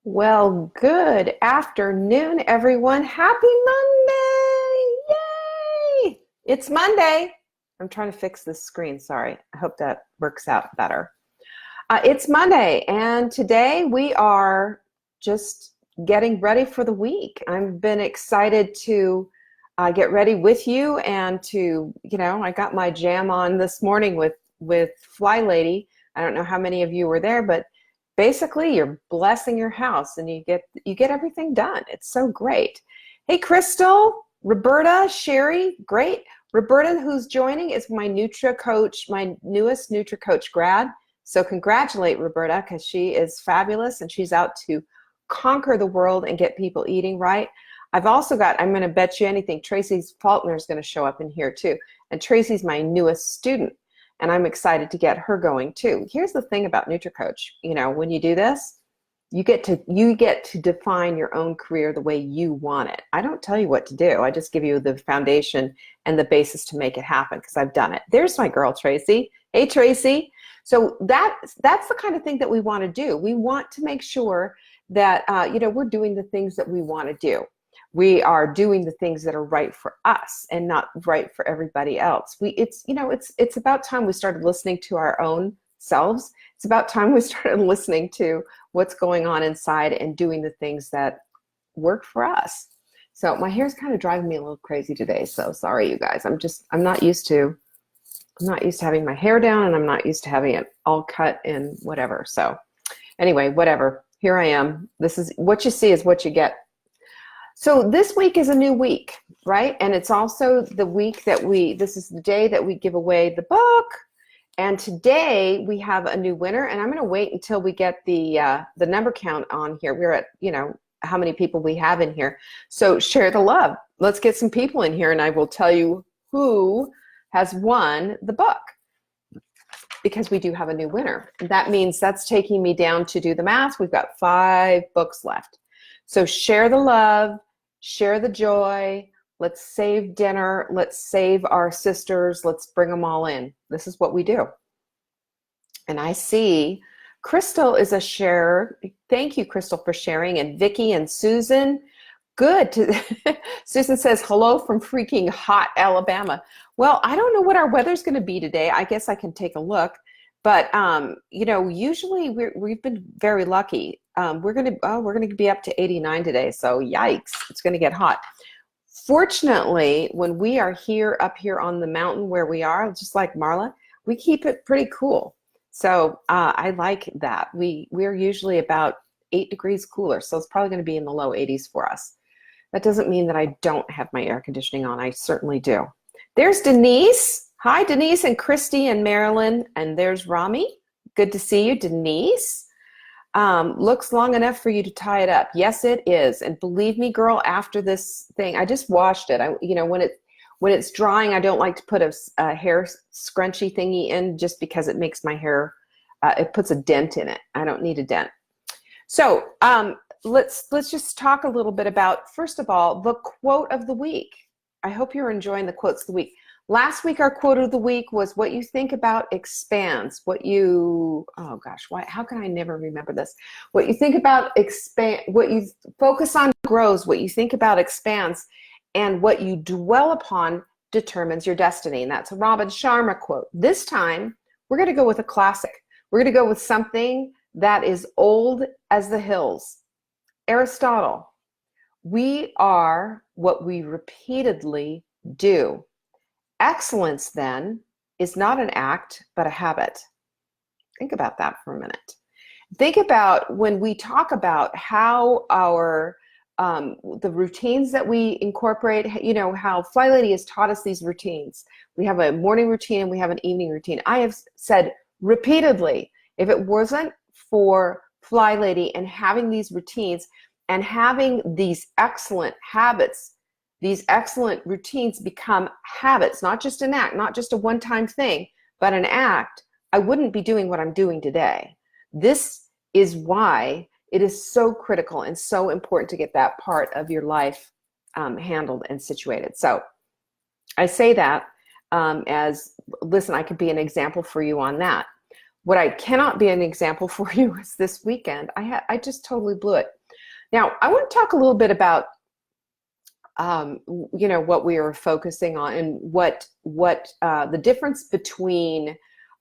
Well, good afternoon, everyone. Happy Monday! Yay! It's Monday. I'm trying to fix this screen. Sorry. I hope that works out better. It's Monday, and today we are just getting ready for the week. I've been excited to get ready with you and I got my jam on this morning with Fly Lady. I don't know how many of you were there, but basically you're blessing your house and you get everything done. It's so great. Hey, Crystal, Roberta, Sherry, great. Roberta, who's joining, is my Nutra coach, my newest Nutra coach grad. So congratulate Roberta, because she is fabulous and she's out to conquer the world and get people eating right. I've also got, I'm going to bet you anything, Tracy's Faulkner is going to show up in here too. And Tracy's my newest student, and I'm excited to get her going too. Here's the thing about NutriCoach. When you do this, you get to define your own career the way you want it. I don't tell you what to do. I just give you the foundation and the basis to make it happen, because I've done it. There's my girl, Tracy. Hey, Tracy. So that's the kind of thing that we want to do. We want to make sure that we're doing the things that we want to do. We are doing the things that are right for us and not right for everybody else. It's about time we started listening to our own selves. It's about time we started listening to what's going on inside and doing the things that work for us. So my hair's kind of driving me a little crazy today. So sorry, you guys. I'm not used to having my hair down, and I'm not used to having it all cut and whatever. So anyway, whatever. Here I am. This is what you see is what you get. So this week is a new week, right? And it's also the week that this is the day that we give away the book. And today we have a new winner, and I'm going to wait until we get the number count on here. We're at, how many people we have in here. So share the love. Let's get some people in here, and I will tell you who has won the book, because we do have a new winner. That means that's taking me down to do the math. We've got 5 books left. So share the love, share the joy. Let's save dinner. Let's save our sisters. Let's bring them all in. This is what we do. And I see Crystal is a sharer. Thank you, Crystal, for sharing. And Vicki and Susan. Good. Susan says, hello from freaking hot Alabama. Well, I don't know what our weather's going to be today. I guess I can take a look. But, usually we've been very lucky. We're going to be up to 89 today. So yikes, it's going to get hot. Fortunately, when we are up here on the mountain where we are, just like Marla, we keep it pretty cool. So I like that. We're usually about 8 degrees cooler. So it's probably going to be in the low 80s for us. That doesn't mean that I don't have my air conditioning on. I certainly do. There's Denise. Hi, Denise and Christy and Marilyn. And there's Rami. Good to see you, Denise. Looks long enough for you to tie it up. Yes, it is. And believe me, girl, after this thing, I just washed it. When it's drying, I don't like to put a hair scrunchie thingy in, just because it makes my hair, it puts a dent in it. I don't need a dent. So let's just talk a little bit about, first of all, the quote of the week. I hope you're enjoying the quotes of the week. Last week, our quote of the week was, what you think about expands. Oh gosh, how can I never remember this? What you think about what you focus on grows, what you think about expands, and what you dwell upon determines your destiny. And that's a Robin Sharma quote. This time, we're going to go with a classic. We're going to go with something that is old as the hills. Aristotle. We are what we repeatedly do. Excellence, then, is not an act, but a habit. Think about that for a minute. Think about when we talk about how our the routines that we incorporate, how Fly Lady has taught us these routines. We have a morning routine and we have an evening routine. I have said repeatedly, if it wasn't for Fly Lady and having these routines and having these excellent habits, these excellent routines become habits, not just an act, not just a one-time thing, but an act, I wouldn't be doing what I'm doing today. This is why it is so critical and so important to get that part of your life handled and situated. So I say that listen, I could be an example for you on that. What I cannot be an example for you is this weekend. I just totally blew it. Now, I want to talk a little bit about what we are focusing on and what the difference between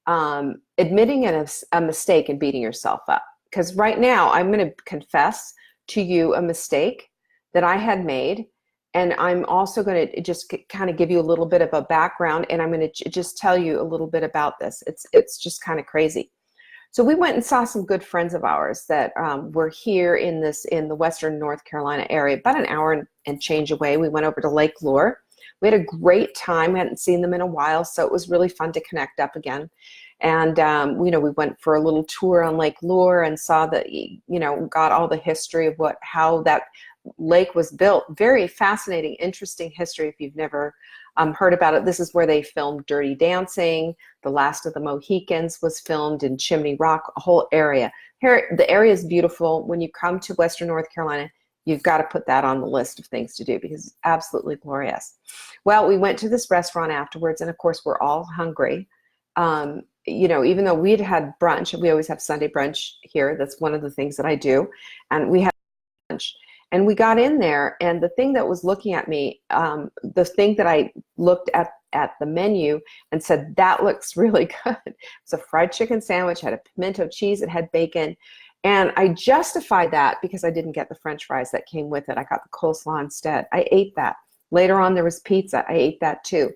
admitting a mistake and beating yourself up. Because right now, I'm going to confess to you a mistake that I had made. And I'm also going to just kind of give you a little bit of a background, and I'm going to just tell you a little bit about this. It's just kind of crazy. So we went and saw some good friends of ours that were here in the Western North Carolina area, about an hour and change away. We went over to Lake Lure. We had a great time. We hadn't seen them in a while, so it was really fun to connect up again. And we went for a little tour on Lake Lure and saw got all the history of how that lake was built. Very fascinating, interesting history if you've never heard about it. This is where they filmed Dirty Dancing. The Last of the Mohicans was filmed in Chimney Rock, a whole area. Here, the area is beautiful. When you come to Western North Carolina, you've got to put that on the list of things to do because it's absolutely glorious. Well, we went to this restaurant afterwards, and of course, we're all hungry. Even though we'd had brunch, we always have Sunday brunch here. That's one of the things that I do. And we had lunch. And we got in there, and the thing that was looking at me, the thing that I looked at the menu and said, that looks really good. It was a fried chicken sandwich, had a pimento cheese, it had bacon. And I justified that because I didn't get the French fries that came with it. I got the coleslaw instead. I ate that. Later on, there was pizza. I ate that too.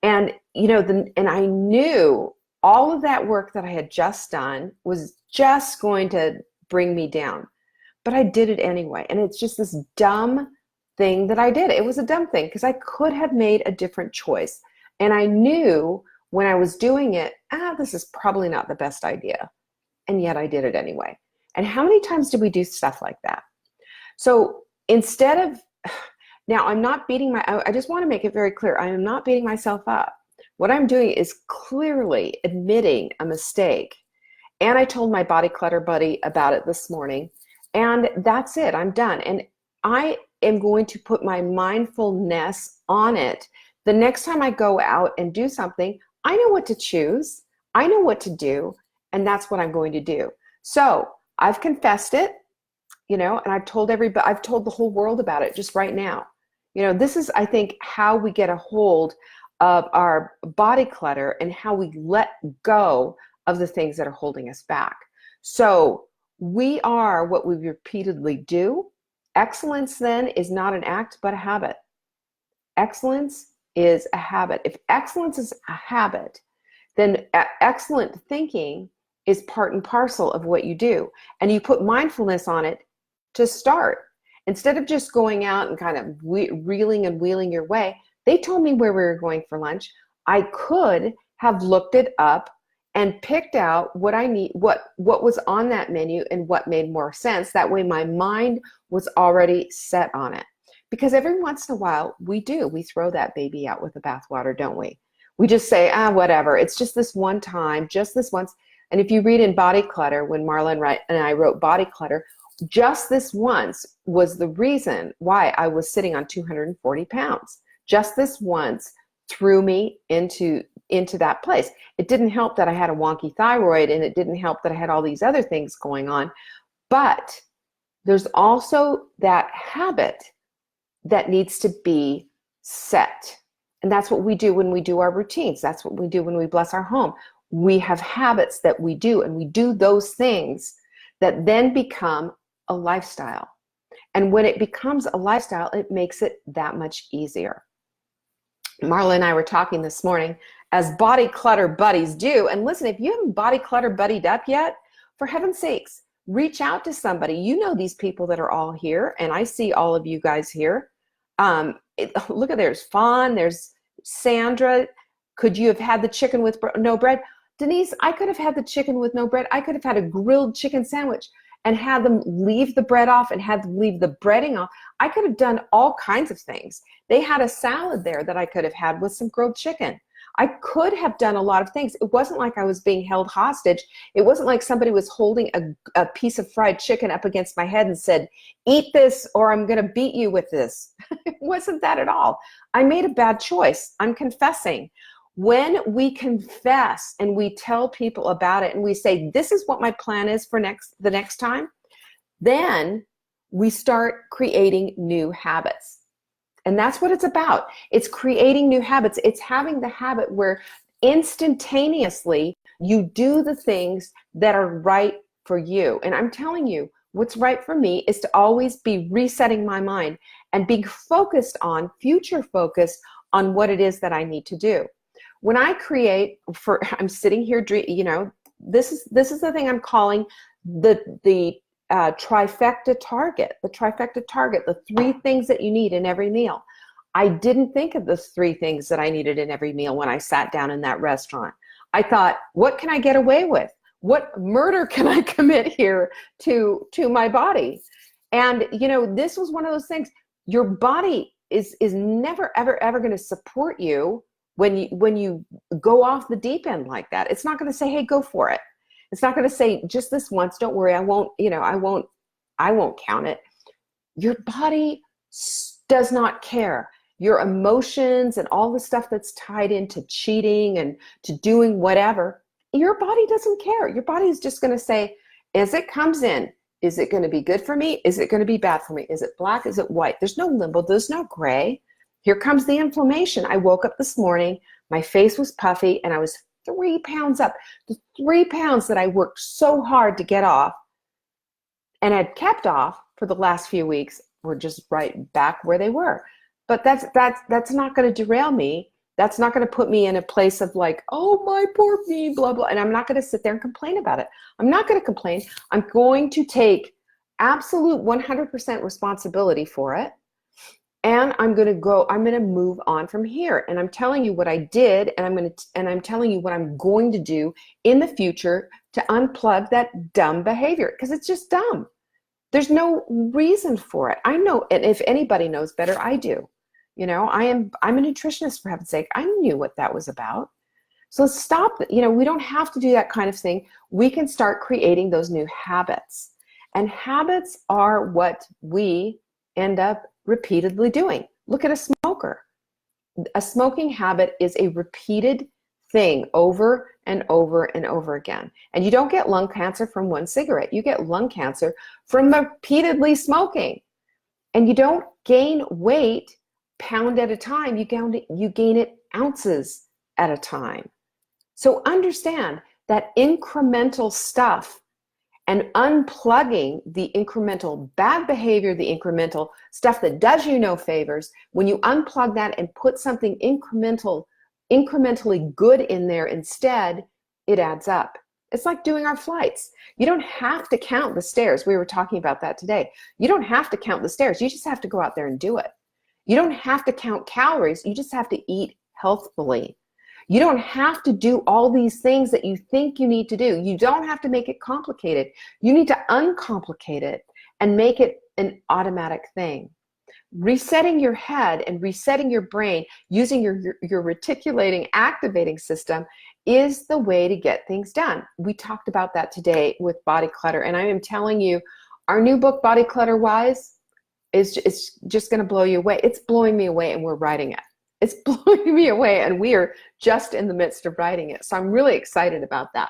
And, and I knew all of that work that I had just done was just going to bring me down. But I did it anyway. And it's just this dumb thing that I did. It was a dumb thing because I could have made a different choice. And I knew when I was doing it, this is probably not the best idea. And yet I did it anyway. And how many times do we do stuff like that? So instead of, now I'm not beating I just want to make it very clear. I am not beating myself up. What I'm doing is clearly admitting a mistake. And I told my body clutter buddy about it this morning. And that's it. I'm done. And I am going to put my mindfulness on it. The next time I go out and do something, I know what to choose. I know what to do. And that's what I'm going to do. So I've confessed it, and I've told everybody, I've told the whole world about it just right now. This is, I think, how we get a hold of our body clutter and how we let go of the things that are holding us back. So we are what we repeatedly do. Excellence then is not an act, but a habit. Excellence is a habit. If excellence is a habit, then excellent thinking is part and parcel of what you do. And you put mindfulness on it to start. Instead of just going out and kind of reeling and wheeling your way, they told me where we were going for lunch. I could have looked it up and picked out what I need, what was on that menu and what made more sense. That way my mind was already set on it. Because every once in a while, we throw that baby out with the bathwater, don't we? We just say, whatever. It's just this one time, just this once. And if you read in Body Clutter, when Marla and I wrote Body Clutter, just this once was the reason why I was sitting on 240 pounds. Just this once threw me into that place. It didn't help that I had a wonky thyroid, and it didn't help that I had all these other things going on. But there's also that habit that needs to be set. And that's what we do when we do our routines. That's what we do when we bless our home. We have habits that we do, and we do those things that then become a lifestyle. And when it becomes a lifestyle, it makes it that much easier. Marla and I were talking this morning, as body clutter buddies do. And listen, if you haven't body clutter buddied up yet, for heaven's sakes, reach out to somebody. You know these people that are all here, and I see all of you guys here. Look at, there's Fawn, there's Sandra. Could you have had the chicken with no bread? Denise, I could have had the chicken with no bread. I could have had a grilled chicken sandwich and had them leave the bread off and had them leave the breading off. I could have done all kinds of things. They had a salad there that I could have had with some grilled chicken. I could have done a lot of things. It wasn't like I was being held hostage. It wasn't like somebody was holding a piece of fried chicken up against my head and said, eat this or I'm going to beat you with this. It wasn't that at all. I made a bad choice. I'm confessing. When we confess and we tell people about it and we say, this is what my plan is for the next time, then we start creating new habits. And that's what it's about. It's creating new habits. It's having the habit where instantaneously you do the things that are right for you. And I'm telling you, what's right for me is to always be resetting my mind and being focused on, future focused on what it is that I need to do. When I create, I'm sitting here, this is the thing I'm calling the trifecta target, the 3 things that you need in every meal. I didn't think of the 3 things that I needed in every meal when I sat down in that restaurant. I thought, what can I get away with? What murder can I commit here to my body? And, this was one of those things. Your body is never, ever, ever going to support you when you go off the deep end like that. It's not going to say, hey, go for it. It's not going to say, just this once, don't worry, I won't count it. Your body does not care. Your emotions and all the stuff that's tied into cheating and to doing whatever, your body doesn't care. Your body is just going to say, as it comes in, is it going to be good for me? Is it going to be bad for me? Is it black? Is it white? There's no limbo. There's no gray. Here comes the inflammation. I woke up this morning, my face was puffy, and I was 3 pounds up. The 3 pounds that I worked so hard to get off and had kept off for the last few weeks were just right back where they were. But that's not going to derail me. That's not going to put me in a place of like, oh, my poor me, blah, blah. And I'm not going to sit there and complain about it. I'm not going to complain. I'm going to take absolute 100% responsibility for it. And I'm going to move on from here. And I'm telling you what I did, and I'm telling you what I'm going to do in the future to unplug that dumb behavior, because it's just dumb. There's no reason for it. I know, and if anybody knows better, I do. I'm a nutritionist, for heaven's sake. I knew what that was about. So stop. We don't have to do that kind of thing. We can start creating those new habits. And habits are what we end up repeatedly doing. Look at a smoker. A smoking habit is a repeated thing over and over and over again. And you don't get lung cancer from one cigarette. You get lung cancer from repeatedly smoking. And you don't gain weight pound at a time. You gain it ounces at a time. So understand that incremental stuff and unplugging the incremental bad behavior, the incremental stuff that does you no favors, when you unplug that and put something incrementally good in there instead, it adds up. It's like doing our flights. You don't have to count the stairs. We were talking about that today. You don't have to count the stairs. You just have to go out there and do it. You don't have to count calories. You just have to eat healthfully. You don't have to do all these things that you think you need to do. You don't have to make it complicated. You need to uncomplicate it and make it an automatic thing. Resetting your head and resetting your brain using your reticulating activating system is the way to get things done. We talked about that today with body clutter, and I am telling you, our new book, Body Clutter Wise, it's just going to blow you away. It's blowing me away, and we're writing it. It's blowing me away, and we are just in the midst of writing it. So I'm really excited about that.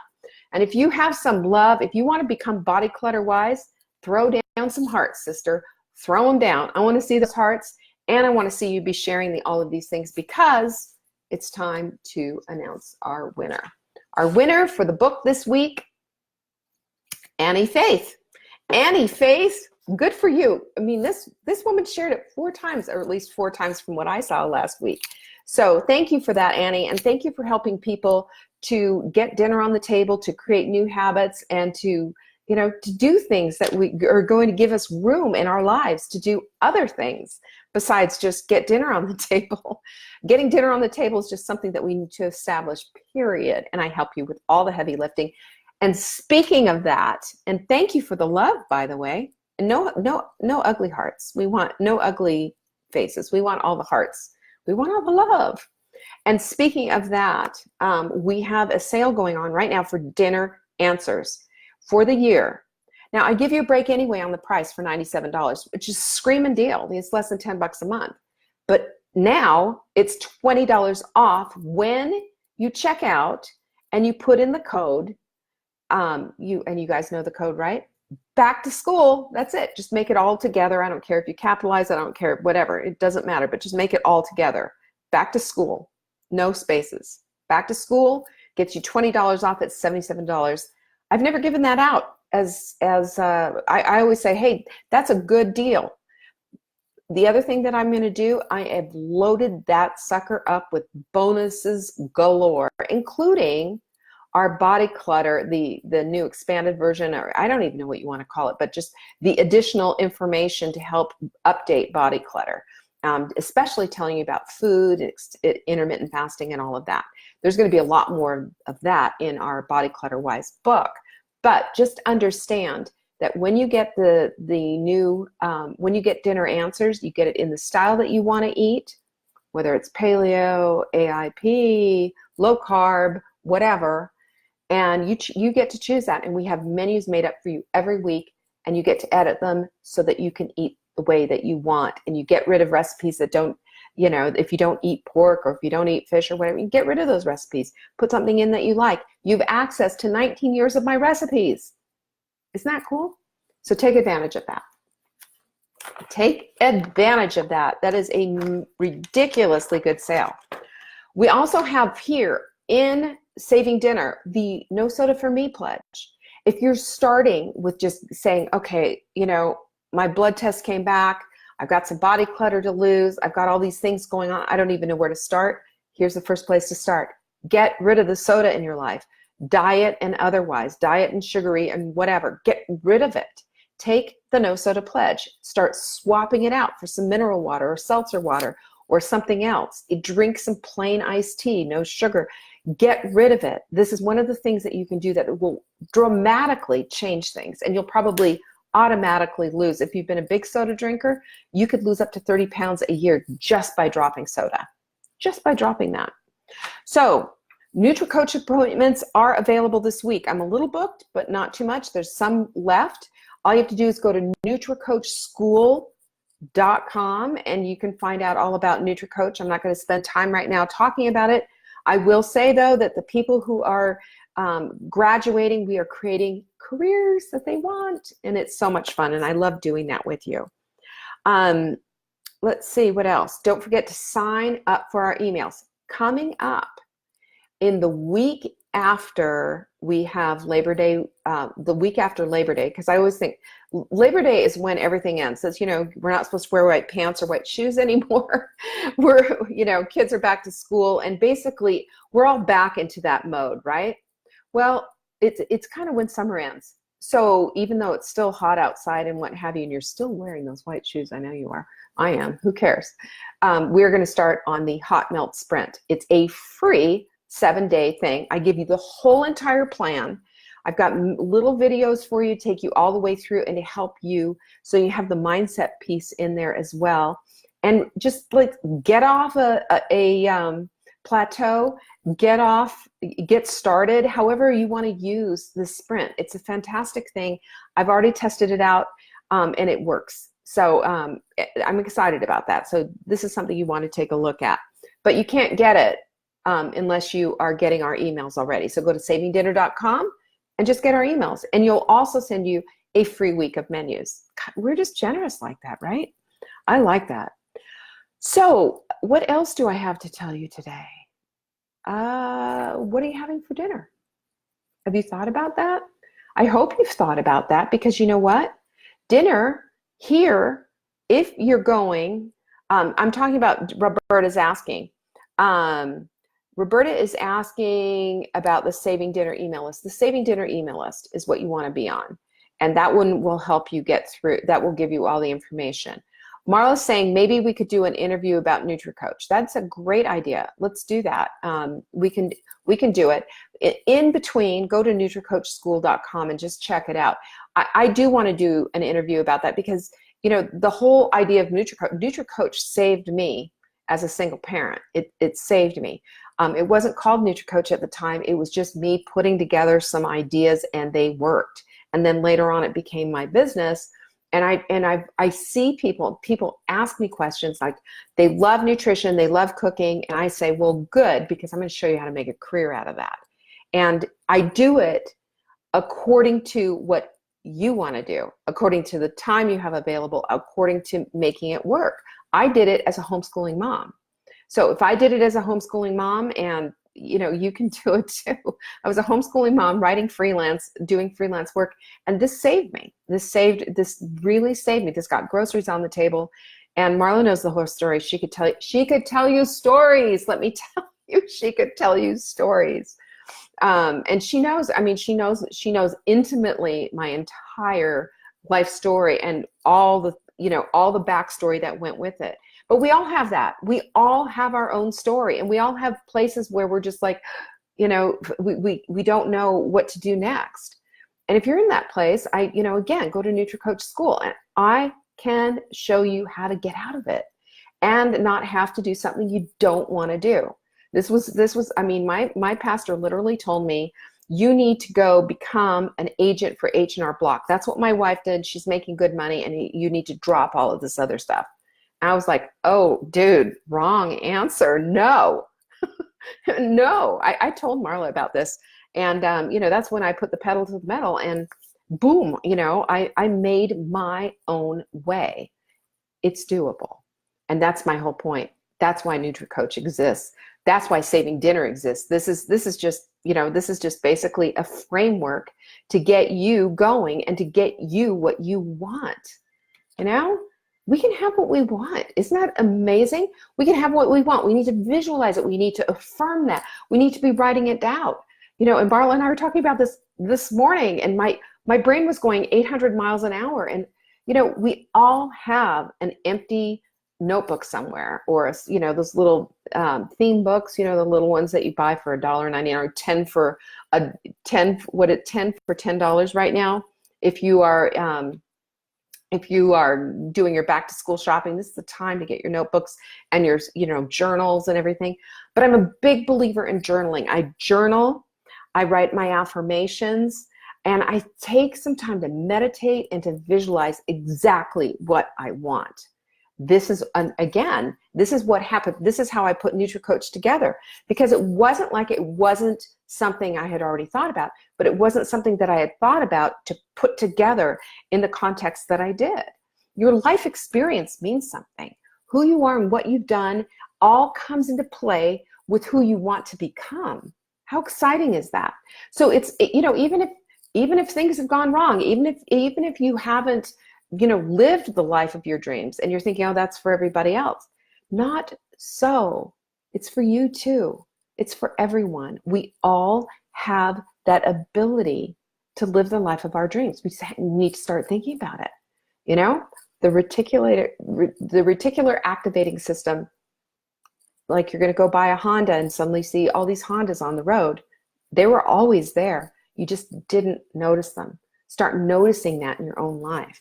And if you have some love, if you want to become body clutter wise, throw down some hearts, sister. Throw them down. I want to see those hearts, and I want to see you be sharing all of these things, because it's time to announce our winner. Our winner for the book this week, Annie Faith. Annie Faith, good for you. I mean, this woman shared it 4 times, or at least 4 times from what I saw last week. So thank you for that, Annie, and thank you for helping people to get dinner on the table, to create new habits, and to do things that we are going to give us room in our lives to do other things besides just get dinner on the table. Getting dinner on the table is just something that we need to establish, period. And I help you with all the heavy lifting. And speaking of that, and thank you for the love, by the way. And no ugly hearts. We want no ugly faces. We want all the hearts. We want all the love. And speaking of that, we have a sale going on right now for dinner answers for the year. Now, I give you a break anyway on the price for $97, which is a screaming deal. It's less than $10 a month. But now it's $20 off when you check out and you put in the code. You guys know the code, right? Back to school. That's it. Just make it all together. I don't care if you capitalize. I don't care, whatever. It doesn't matter, but just make it all together. Back to school. No spaces. Back to school gets you $20 off at $77. I've never given that out I always say, hey, that's a good deal. The other thing that I'm going to do, I have loaded that sucker up with bonuses galore, including our body clutter, the new expanded version, or I don't even know what you want to call it, but just the additional information to help update body clutter, especially telling you about food, intermittent fasting, and all of that. There's going to be a lot more of that in our Body Clutter Wise book. But just understand that when you get the new, when you get dinner answers, you get it in the style that you want to eat, whether it's paleo, AIP, low carb, whatever, and you get to choose that. And we have menus made up for you every week, and you get to edit them so that you can eat the way that you want. And you get rid of recipes that don't, if you don't eat pork or if you don't eat fish or whatever, you get rid of those recipes. Put something in that you like. You have access to 19 years of my recipes. Isn't that cool? So take advantage of that. Take advantage of that. That is a ridiculously good sale. We also have here in Saving Dinner the No Soda for Me pledge. If you're starting with just saying, okay, my blood test came back, I've got some body clutter to lose, I've got all these things going on, I don't even know where to start. Here's the first place to start. Get rid of the soda in your life. Diet and otherwise, diet and sugary and whatever. Get rid of it. Take the No Soda pledge. Start swapping it out for some mineral water or seltzer water or something else. Drink some plain iced tea, no sugar. Get rid of it. This is one of the things that you can do that will dramatically change things, and you'll probably automatically lose. If you've been a big soda drinker, you could lose up to 30 pounds a year just by dropping soda, just by dropping that. So NutriCoach appointments are available this week. I'm a little booked, but not too much. There's some left. All you have to do is go to NutriCoachSchool.com and you can find out all about NutriCoach. I'm not going to spend time right now talking about it. I will say, though, that the people who are graduating, we are creating careers that they want, and it's so much fun, and I love doing that with you. Let's see, what else? Don't forget to sign up for our emails. Coming up in the week after we have Labor Day, the week after Labor Day, because I always think Labor Day is when everything ends. It's, we're not supposed to wear white pants or white shoes anymore. Kids are back to school, and basically we're all back into that mode, right? Well, it's kind of when summer ends. So even though it's still hot outside and what have you, and you're still wearing those white shoes, I know you are. I am. Who cares? We're going to start on the Hot Melt Sprint. It's a free 7-day thing. I give you the whole entire plan. I've got little videos for you to take you all the way through and to help you, so you have the mindset piece in there as well. And just like get off a plateau, get started, however you want to use the sprint. It's a fantastic thing. I've already tested it out and it works. So I'm excited about that. So this is something you want to take a look at. But you can't get it unless you are getting our emails already. So go to savingdinner.com and just get our emails. And you'll also send you a free week of menus. God, we're just generous like that, right? I like that. So what else do I have to tell you today? What are you having for dinner? Have you thought about that? I hope you've thought about that, because you know what? Dinner here, if you're going, I'm talking about, Roberta's asking. Roberta is asking about the Saving Dinner email list. The Saving Dinner email list is what you want to be on. And that one will help you get through, that will give you all the information. Marla's saying maybe we could do an interview about NutriCoach. That's a great idea. Let's do that. We can do it. In between, go to NutriCoachSchool.com and just check it out. I do want to do an interview about that, because the whole idea of NutriCoach saved me as a single parent. It saved me. It wasn't called NutriCoach at the time. It was just me putting together some ideas, and they worked. And then later on, it became my business. I see people ask me questions like they love nutrition, they love cooking, and I say, well, good, because I'm going to show you how to make a career out of that. And I do it according to what you want to do, according to the time you have available, according to making it work. I did it as a homeschooling mom. So if I did it as a homeschooling mom, and you can do it too. I was a homeschooling mom writing freelance, doing freelance work, and this saved me. This really saved me. This got groceries on the table. And Marla knows the whole story. She could tell you stories. Let me tell you, she could tell you stories. And she knows intimately my entire life story and all the backstory that went with it. But we all have that. We all have our own story, and we all have places where we're just like, we don't know what to do next. And if you're in that place, again, go to NutriCoach School, and I can show you how to get out of it and not have to do something you don't want to do. This was, my pastor literally told me, you need to go become an agent for H&R Block. That's what my wife did. She's making good money, and you need to drop all of this other stuff. I was like, oh, dude, wrong answer. No, no. I told Marla about this. And, that's when I put the pedal to the metal, and boom, I made my own way. It's doable. And that's my whole point. That's why NutriCoach exists. That's why Saving Dinner exists. This is just basically a framework to get you going and to get you what you want. We can have what we want. Isn't that amazing? We can have what we want. We need to visualize it. We need to affirm that. We need to be writing it down. And Barla and I were talking about this morning, and my brain was going 800 miles an hour. And, we all have an empty notebook somewhere, or, those little theme books, the little ones that you buy for $1.99 or 10 for $10 right now. If you are doing your back to school shopping, this is the time to get your notebooks and your, journals and everything. But I'm a big believer in journaling. I journal, I write my affirmations, and I take some time to meditate and to visualize exactly what I want. This is, again, this is what happened. This is how I put NutriCoach together, because it wasn't like it wasn't something I had already thought about, but it wasn't something that I had thought about to put together in the context that I did. Your life experience means something. Who you are and what you've done all comes into play with who you want to become. How exciting is that? So it's, even if things have gone wrong, even if you haven't lived the life of your dreams, and you're thinking, oh, that's for everybody else. Not so. It's for you too. It's for everyone. We all have that ability to live the life of our dreams. We need to start thinking about it. The reticular activating system, like you're going to go buy a Honda and suddenly see all these Hondas on the road. They were always there. You just didn't notice them. Start noticing that in your own life.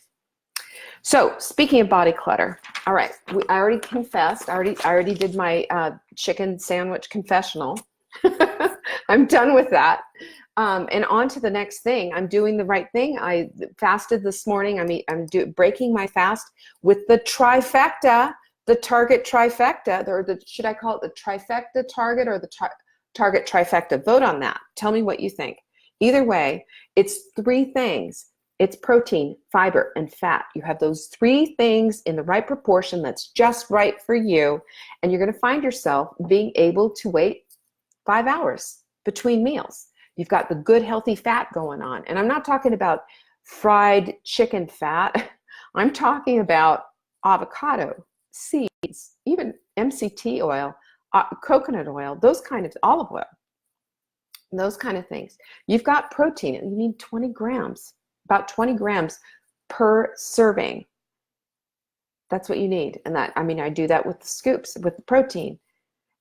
So speaking of body clutter, all right, I already confessed. I already did my chicken sandwich confessional. I'm done with that. And on to the next thing. I'm doing the right thing. I fasted this morning. I'm breaking my fast with the trifecta, the Target trifecta, or should I call it the trifecta Target or the Target trifecta? Vote on that. Tell me what you think. Either way, it's 3 things. It's protein, fiber, and fat. You have those 3 things in the right proportion that's just right for you, and you're going to find yourself being able to wait 5 hours between meals. You've got the good, healthy fat going on. And I'm not talking about fried chicken fat. I'm talking about avocado, seeds, even MCT oil, coconut oil, those kind of olive oil, those kind of things. You've got protein. You need 20 grams. About 20 grams per serving. That's what you need. And I do that with the scoops, with the protein.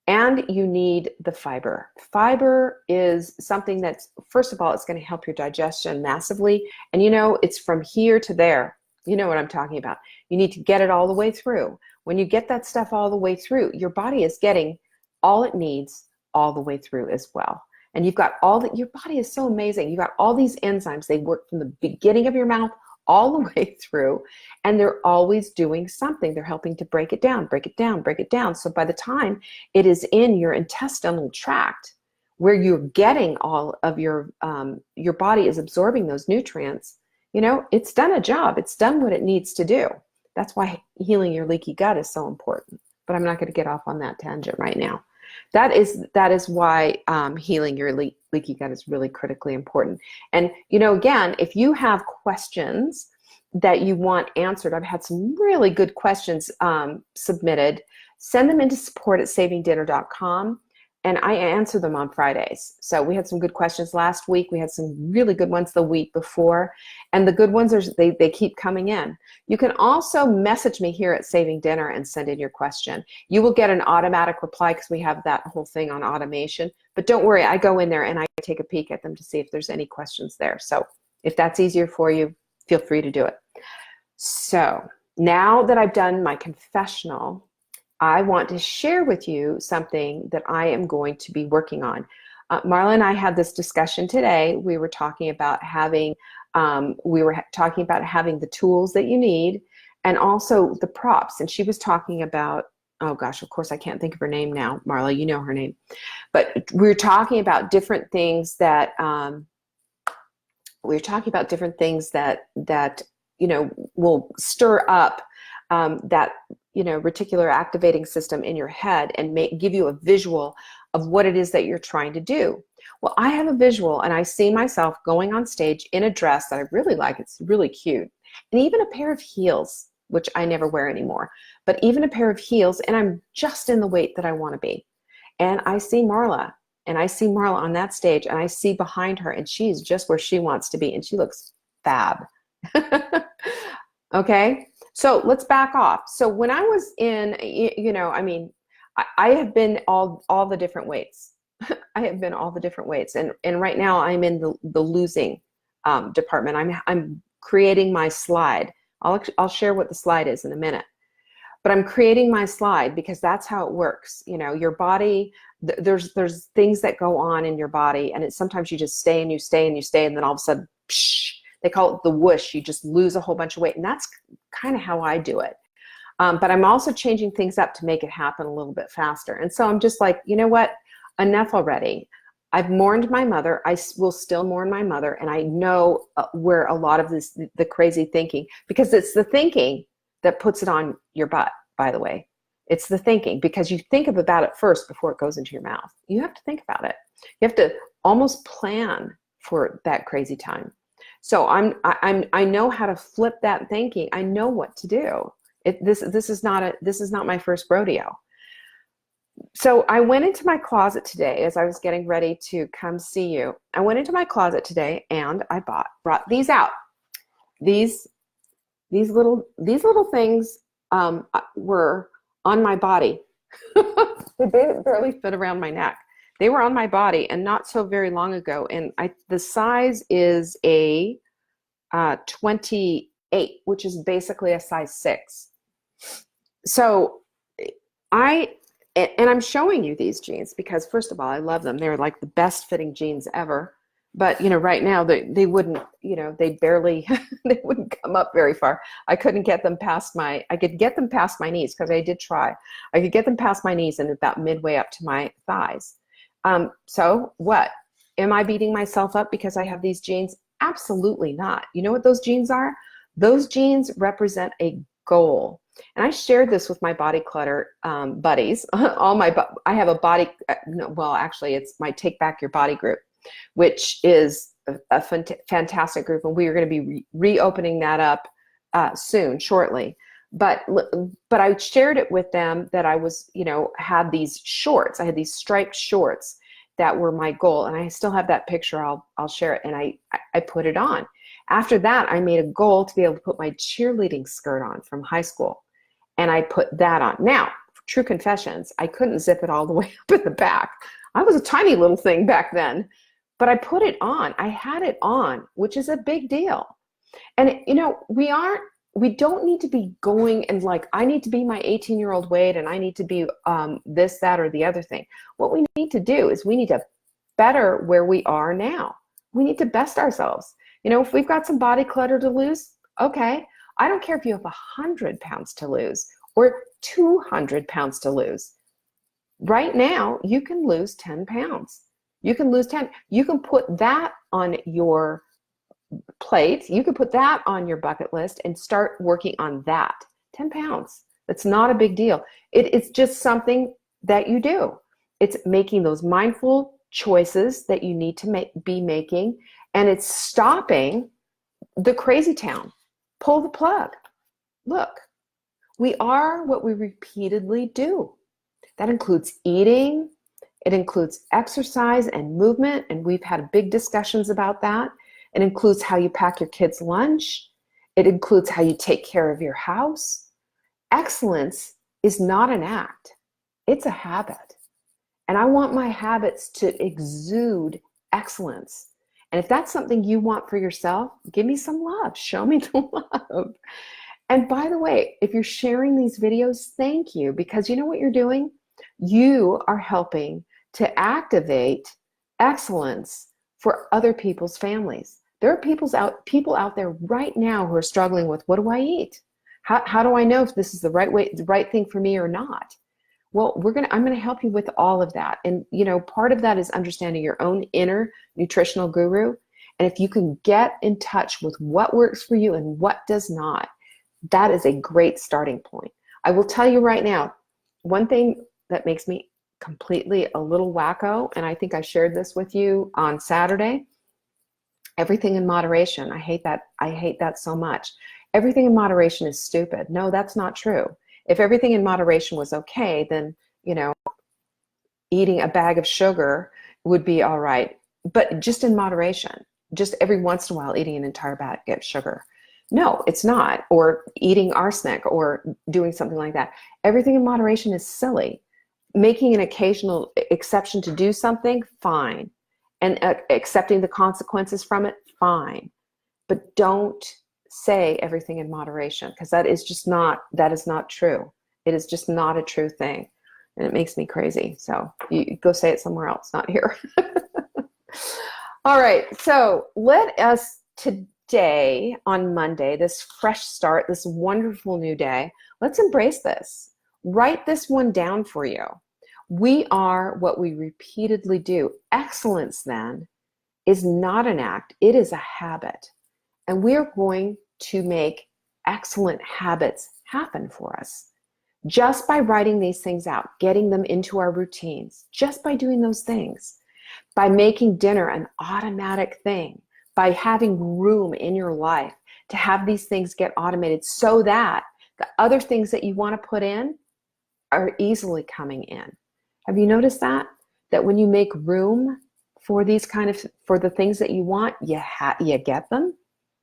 And you need the fiber. Fiber is something that's, first of all, it's going to help your digestion massively. And it's from here to there. You know what I'm talking about. You need to get it all the way through. When you get that stuff all the way through, your body is getting all it needs all the way through as well. And you've got your body is so amazing. You've got all these enzymes. They work from the beginning of your mouth all the way through, and they're always doing something. They're helping to break it down, break it down, break it down. So by the time it is in your intestinal tract, where you're getting all of your body is absorbing those nutrients, it's done a job. It's done what it needs to do. That's why healing your leaky gut is so important. But I'm not going to get off on that tangent right now. That is why healing your leaky gut is really critically important. And, again, if you have questions that you want answered, I've had some really good questions submitted. Send them into support@savingdinner.com. And I answer them on Fridays. So we had some good questions last week. We had some really good ones the week before. And the good ones, they keep coming in. You can also message me here at Saving Dinner and send in your question. You will get an automatic reply because we have that whole thing on automation. But don't worry, I go in there and I take a peek at them to see if there's any questions there. So if that's easier for you, feel free to do it. So now that I've done my confessional, I want to share with you something that I am going to be working on. Marla and I had this discussion today. We were talking about having the tools that you need and also the props. And she was talking about, oh gosh, of course I can't think of her name now. Marla, you know her name. But we were talking about different things that will stir up that reticular activating system in your head and give you a visual of what it is that you're trying to do. Well, I have a visual and I see myself going on stage in a dress that I really like. It's really cute. And even a pair of heels, which I never wear anymore, but even a pair of heels, and I'm just in the weight that I want to be. And I see Marla on that stage, and I see behind her, and she's just where she wants to be, and she looks fab. Okay? So let's back off. So when I was in, I have been all the different weights. I have been all the different weights. And right now I'm in the losing department. I'm creating my slide. I'll share what the slide is in a minute. But I'm creating my slide because that's how it works. Your body, there's things that go on in your body, and sometimes you just stay and you stay and you stay, and then all of a sudden, psh, they call it the whoosh. You just lose a whole bunch of weight. And that's kind of how I do it. But I'm also changing things up to make it happen a little bit faster. And so I'm just like, you know what? Enough already. I've mourned my mother. I will still mourn my mother. And I know where a lot of the crazy thinking, because it's the thinking that puts it on your butt, by the way. It's the thinking, because you think about it first before it goes into your mouth. You have to think about it. You have to almost plan for that crazy time. So I know how to flip that thinking. I know what to do. This is not my first rodeo. So I went into my closet today as I was getting ready to come see you. I went into my closet today and I brought these out. These little things were on my body. They barely fit around my neck. They were on my body, and not so very long ago. And the size is a 28, which is basically a size 6. So I'm showing you these jeans because, first of all, I love them. They're like the best fitting jeans ever. But, right now they wouldn't, they barely, they wouldn't come up very far. I could get them past my knees, because I did try. I could get them past my knees and about midway up to my thighs. So what? Am I beating myself up because I have these jeans? Absolutely not. You know what those jeans are? Those jeans represent a goal. And I shared this with my body clutter buddies. I have a body, actually it's my Take Back Your Body group, which is a fantastic group. And we are going to be reopening that up shortly. But I shared it with them that I was, had these shorts. I had these striped shorts that were my goal. And I still have that picture. I'll share it. And I put it on. After that, I made a goal to be able to put my cheerleading skirt on from high school. And I put that on. Now, true confessions, I couldn't zip it all the way up in the back. I was a tiny little thing back then. But I put it on. I had it on, which is a big deal. And, we don't need to be going and like, I need to be my 18-year-old weight and I need to be this, that, or the other thing. What we need to do is we need to better where we are now. We need to best ourselves. If we've got some body clutter to lose, Okay, I don't care if you have 100 pounds to lose or 200 pounds to lose. Right now, you can lose 10 pounds. You can lose 10. You can put that on your plate. You can put that on your bucket list and start working on that. 10 pounds. It's not a big deal. It's just something that you do. It's making those mindful choices that you need to be making, and it's stopping the crazy town. Pull the plug. Look, we are what we repeatedly do. That includes eating, it includes exercise and movement, and we've had big discussions about that. It includes how you pack your kids' lunch. It includes how you take care of your house. Excellence is not an act, it's a habit. And I want my habits to exude excellence. And if that's something you want for yourself, give me some love. Show me the love. And by the way, if you're sharing these videos, thank you, because you know what you're doing? You are helping to activate excellence for other people's families. There are people out there right now who are struggling with, what do I eat? How do I know if this is the right thing for me or not? Well, I'm going to help you with all of that. And part of that is understanding your own inner nutritional guru. And if you can get in touch with what works for you and what does not, that is a great starting point. I will tell you right now, one thing that makes me completely a little wacko, and I think I shared this with you on Saturday, everything in moderation. I hate that so much. Everything in moderation is stupid. No, that's not true. If everything in moderation was okay, then, eating a bag of sugar would be all right. But just in moderation, just every once in a while eating an entire bag of sugar. No, it's not. Or eating arsenic or doing something like that. Everything in moderation is silly. Making an occasional exception to do something, fine. And accepting the consequences from it, fine. But don't say everything in moderation, because that is not true. It is just not a true thing. And it makes me crazy. So you go say it somewhere else, not here. All right. So let us today on Monday, this fresh start, this wonderful new day, let's embrace this. Write this one down for you. We are what we repeatedly do. Excellence then is not an act. It is a habit. And we are going to make excellent habits happen for us just by writing these things out, getting them into our routines, just by doing those things, by making dinner an automatic thing, by having room in your life to have these things get automated so that the other things that you want to put in are easily coming in. Have you noticed that? That when you make room for for the things that you want, you get them?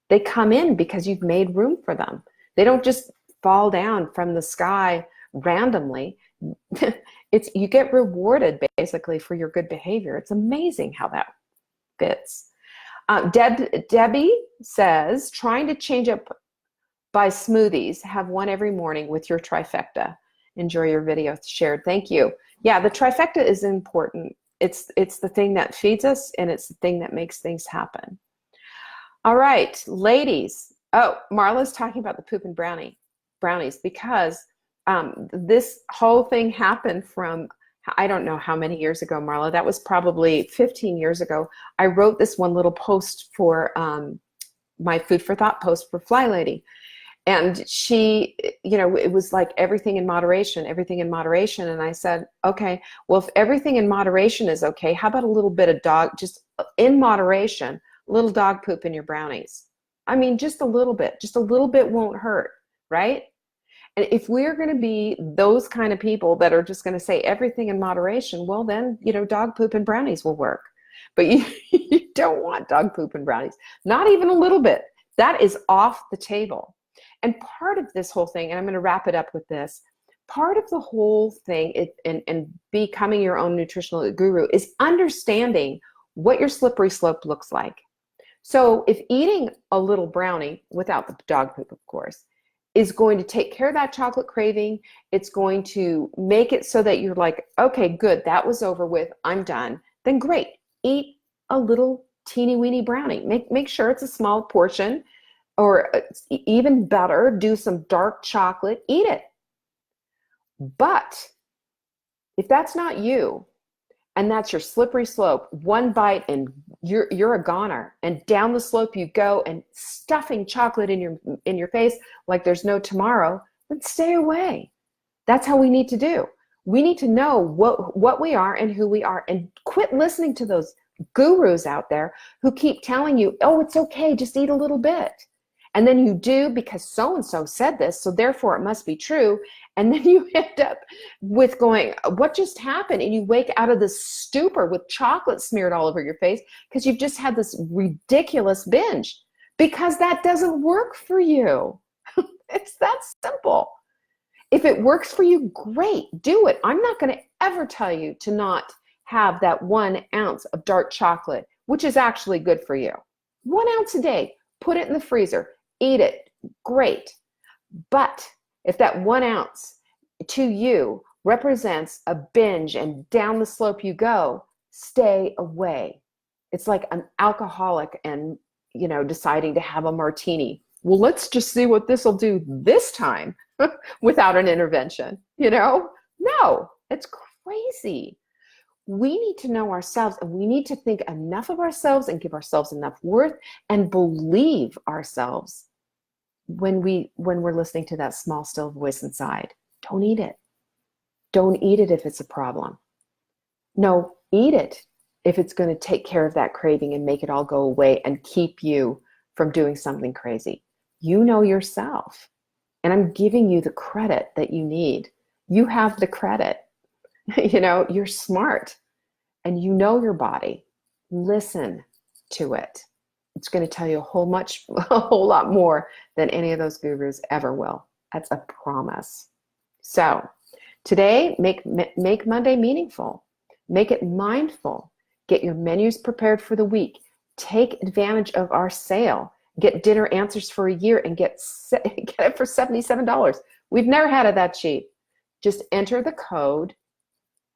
They come in because you've made room for them. They don't just fall down from the sky randomly. You get rewarded basically for your good behavior. It's amazing how that fits. Debbie says, trying to change up by smoothies, have one every morning with your trifecta. Enjoy your video shared. Thank you. Yeah, the trifecta is important. It's the thing that feeds us, and it's the thing that makes things happen. All right, ladies. Oh, Marla's talking about the poop and brownies because this whole thing happened from, I don't know how many years ago, Marla. That was probably 15 years ago. I wrote this one little post for my Food for Thought post for Fly Lady. And she, it was like everything in moderation. And I said, okay, well, if everything in moderation is okay, how about a little bit of just in moderation, little dog poop in your brownies? I mean, just a little bit won't hurt, right? And if we're going to be those kind of people that are just going to say everything in moderation, well then, dog poop and brownies will work. But you don't want dog poop and brownies, not even a little bit. That is off the table. And part of this whole thing, and I'm going to wrap it up with this, part of the whole thing and becoming your own nutritional guru is understanding what your slippery slope looks like. So if eating a little brownie, without the dog poop, of course, is going to take care of that chocolate craving, it's going to make it so that you're like, okay, good, that was over with, I'm done, then great, eat a little teeny weeny brownie. Make sure it's a small portion. Or even better, do some dark chocolate, eat it. But if that's not you, and that's your slippery slope, one bite and you're a goner, and down the slope you go, and stuffing chocolate in your face like there's no tomorrow, then stay away. That's how we need to do. We need to know what we are and who we are, and quit listening to those gurus out there who keep telling you, oh, it's okay, just eat a little bit. And then you do because so-and-so said this, so therefore it must be true. And then you end up with going, what just happened? And you wake out of this stupor with chocolate smeared all over your face because you've just had this ridiculous binge, because that doesn't work for you. It's that simple. If it works for you, great, do it. I'm not going to ever tell you to not have that 1 ounce of dark chocolate, which is actually good for you. 1 ounce a day, put it in the freezer, eat it, great. But if that 1 ounce to you represents a binge and down the slope you go, stay away. It's like an alcoholic and, deciding to have a martini. Well, let's just see what this will do this time without an intervention, No, it's crazy. We need to know ourselves, and we need to think enough of ourselves and give ourselves enough worth and believe ourselves when we're listening to that small, still voice inside. Don't eat it. Don't eat it if it's a problem. No, eat it if it's going to take care of that craving and make it all go away and keep you from doing something crazy. You know yourself, and I'm giving you the credit that you need. You have the credit. You're smart, and you know your body. Listen to it. It's going to tell you a whole lot more than any of those gurus ever will. That's a promise. So today, make Monday meaningful. Make it mindful. Get your menus prepared for the week. Take advantage of our sale. Get dinner answers for a year and get it for $77. We've never had it that cheap. Just enter the code.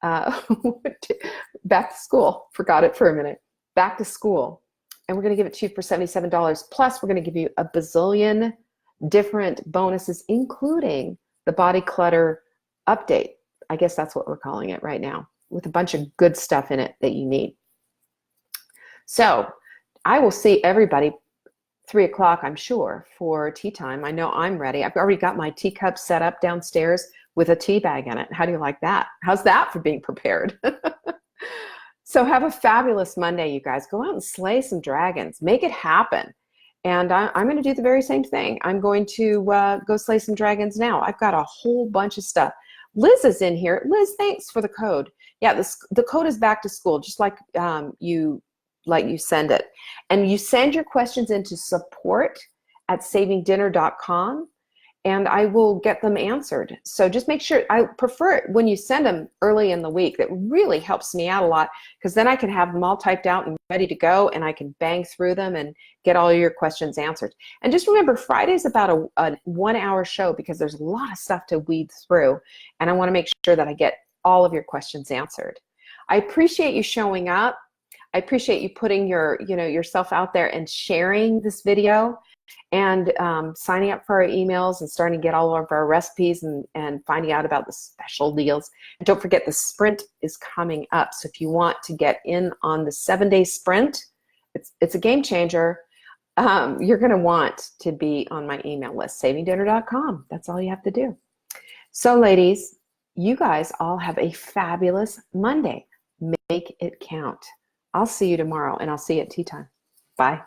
Back to school. Forgot it for a minute. Back to school. And we're going to give it to you for $77. Plus, we're going to give you a bazillion different bonuses, including the body clutter update. I guess that's what we're calling it right now, with a bunch of good stuff in it that you need. So I will see everybody 3 o'clock, I'm sure, for tea time. I know I'm ready. I've already got my teacup set up downstairs with a tea bag in it. How do you like that? How's that for being prepared? So have a fabulous Monday, you guys. Go out and slay some dragons. Make it happen. And I'm going to do the very same thing. I'm going to go slay some dragons now. I've got a whole bunch of stuff. Liz is in here. Liz, thanks for the code. Yeah, the code is back to school, just like you send it. And you send your questions into support@savingdinner.com, and I will get them answered. So just make sure, I prefer it when you send them early in the week. That really helps me out a lot, because then I can have them all typed out and ready to go, and I can bang through them and get all your questions answered. And just remember, Friday's about a 1 hour show, because there's a lot of stuff to weed through, and I want to make sure that I get all of your questions answered. I appreciate you showing up. I appreciate you putting yourself out there and sharing this video, and signing up for our emails and starting to get all of our recipes and finding out about the special deals. And don't forget, the sprint is coming up. So if you want to get in on the 7-day sprint, it's a game changer. You're going to want to be on my email list, savingdinner.com. That's all you have to do. So ladies, you guys all have a fabulous Monday. Make it count. I'll see you tomorrow, and I'll see you at tea time. Bye.